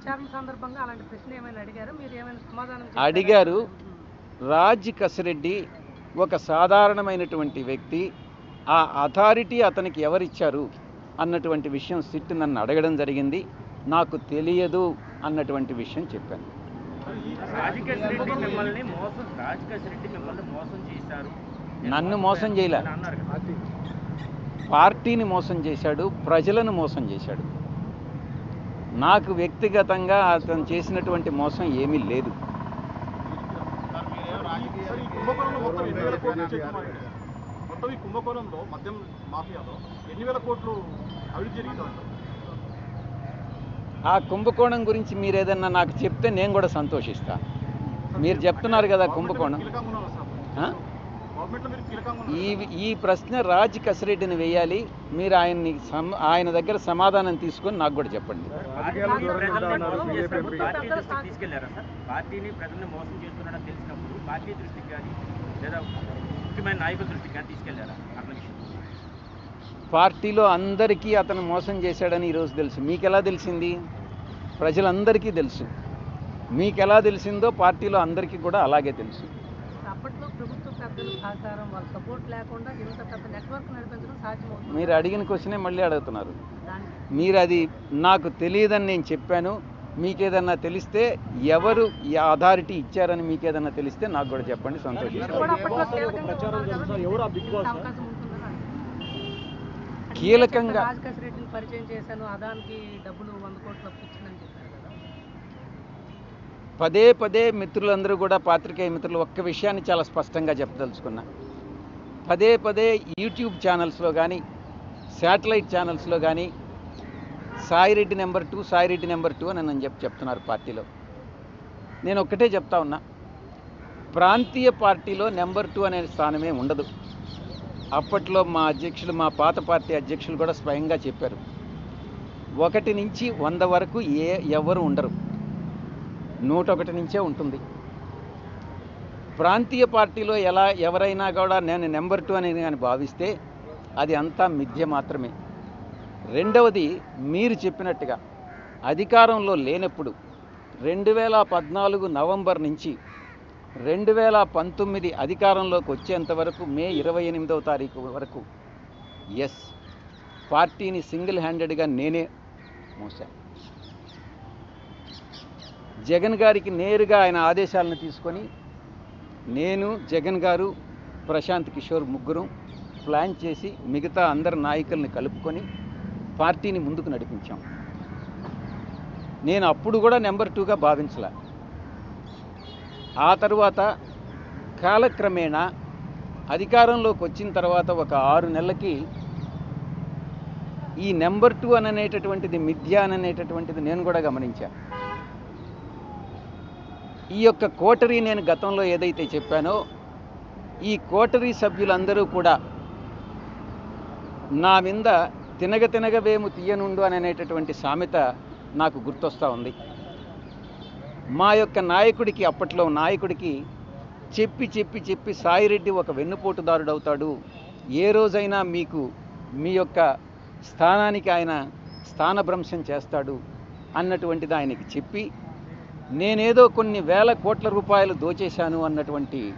విచారణ సందర్భంగా అలాంటి ప్రశ్న ఏమైనా అడిగారా? మీరు ఏమైనా సమాధానం అడిగారు. రాజ్ కసిరెడ్డి ఒక సాధారణమైనటువంటి వ్యక్తి. ఆ అథారిటీ అతనికి ఎవరిచ్చారు అన్నటువంటి విషయం సిట్ నన్ను అడగడం జరిగింది. నాకు తెలియదు అన్నటువంటి విషయం చెప్పాను. నన్ను మోసం చేయలే, పార్టీని మోసం చేశాడు, ప్రజలను మోసం చేశాడు. నాకు వ్యక్తిగతంగా అతను చేసినటువంటి మోసం ఏమీ లేదు. ఆ కుంభకోణం గురించి మీరు ఏదన్నా నాకు చెప్తే నేను కూడా సంతోషిస్తా. మీరు చెప్తున్నారు కదా కుంభకోణం. ఈ ప్రశ్న రాజ్ కసిరెడ్డిని వేయాలి. మీరు ఆయన దగ్గర సమాధానం తీసుకొని నాకు కూడా చెప్పండి. పార్టీలో అందరికీ అతను మోసం చేశాడని ఈరోజు తెలుసు. మీకెలా తెలిసింది? ప్రజలందరికీ తెలుసు. మీకెలా తెలిసిందో పార్టీలో అందరికీ కూడా అలాగే తెలుసు. అప్పట్లో ప్రభుత్వ పెద్దల సహకారం, వాళ్ళ సపోర్ట్ లేకుండా ఇంత పెద్ద నెట్వర్క్ నడిపించడం సాధ్యమవుతుంది. మీరు అడిగిన క్వశ్చనే మళ్ళీ అడుగుతున్నారు. మీరు అది నాకు తెలియదని నేను చెప్పాను. మీకేదన్నా తెలిస్తే ఎవరు ఈ అథారిటీ ఇచ్చారని మీకేదన్నా తెలిస్తే నాకు కూడా చెప్పండి, సంతోషిస్తాను. కీలకంగా రాజ్ కసిరెడ్డిని పరిచయం చేశాను, అదానికి డబ్బులు 100 కోట్లు అప్పించిందని చెప్పారు కదా. పదే పదే మిత్రులందరూ కూడా, పాత్రికేయ మిత్రులు, ఒక్క విషయాన్ని చాలా స్పష్టంగా చెప్పదలుచుకున్నా. పదే పదే యూట్యూబ్ ఛానల్స్లో కానీ, శాటిలైట్ ఛానల్స్లో కానీ సాయిరెడ్డి నెంబర్ 2, సాయిరెడ్డి నెంబర్ 2 అని నన్ను చెప్తున్నారు పార్టీలో. నేను ఒక్కటే చెప్తా ఉన్నా, ప్రాంతీయ పార్టీలో నెంబర్ 2 అనే స్థానమే ఉండదు. అప్పట్లో మా అధ్యక్షులు, మా పాత పార్టీ అధ్యక్షులు కూడా స్వయంగా చెప్పారు, 1 నుంచి 100 వరకు ఎవరు ఉండరు, 101 నుంచే ఉంటుంది. ప్రాంతీయ పార్టీలో ఎవరైనా కూడా నేను నెంబర్ 2 అని కానీ భావిస్తే అది అంతా మిథ్య మాత్రమే. రెండవది, మీరు చెప్పినట్టుగా అధికారంలో లేనప్పుడు 2014 నవంబర్ నుంచి 2019 అధికారంలోకి వచ్చేంత వరకు మే 28వ తారీఖు వరకు పార్టీని సింగిల్ హ్యాండెడ్గా నేనే మోసా. జగన్ గారికి నేరుగా ఆయన ఆదేశాలను తీసుకొని నేను, జగన్ గారు, ప్రశాంత్ కిషోర్ ముగ్గురం ప్లాన్ చేసి మిగతా అందరి నాయకుల్ని కలుపుకొని పార్టీని ముందుకు నడిపించాం. నేను అప్పుడు కూడా నెంబర్ 2గా భావించలే. ఆ తరువాత కాలక్రమేణా అధికారంలోకి వచ్చిన తర్వాత ఒక 6 నెలలకి ఈ నెంబర్ 2 అనేటటువంటిది మిథ్య అనేటటువంటిది నేను కూడా గమనించాను. ఈ యొక్క కోటరీ నేను గతంలో ఏదైతే చెప్పానో, ఈ కోటరీ సభ్యులందరూ కూడా నా మీద తినగవేము తీయనుండు అనేటటువంటి సామెత నాకు గుర్తొస్తూ ఉంది. మా యొక్క నాయకుడికి, అప్పట్లో నాయకుడికి చెప్పి సాయిరెడ్డి ఒక వెన్నుపోటుదారుడు అవుతాడు, ఏ రోజైనా మీ యొక్క స్థానానికి ఆయన స్థానభ్రంశం చేస్తాడు అన్నటువంటిది ఆయనకి చెప్పి, నేనేదో కొన్ని వేల కోట్ల రూపాయలు దోచేశాను అన్నటువంటి